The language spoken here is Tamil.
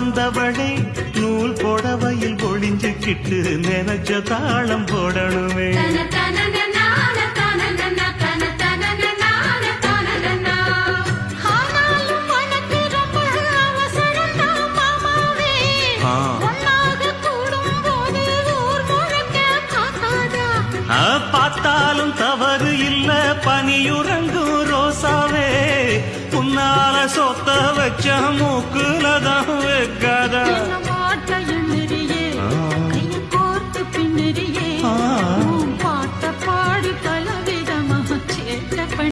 வந்தவளே நூல் புடவையில் ஒளிஞ்சுக்கிட்டு நினைச்ச தாளம் போடணுமே. பார்த்தாலும் தவறு இல்ல பனியுறங்கும் ரோசாவே, உன்னால சொத்த வச்ச மூக்குலதான் வைக்காத.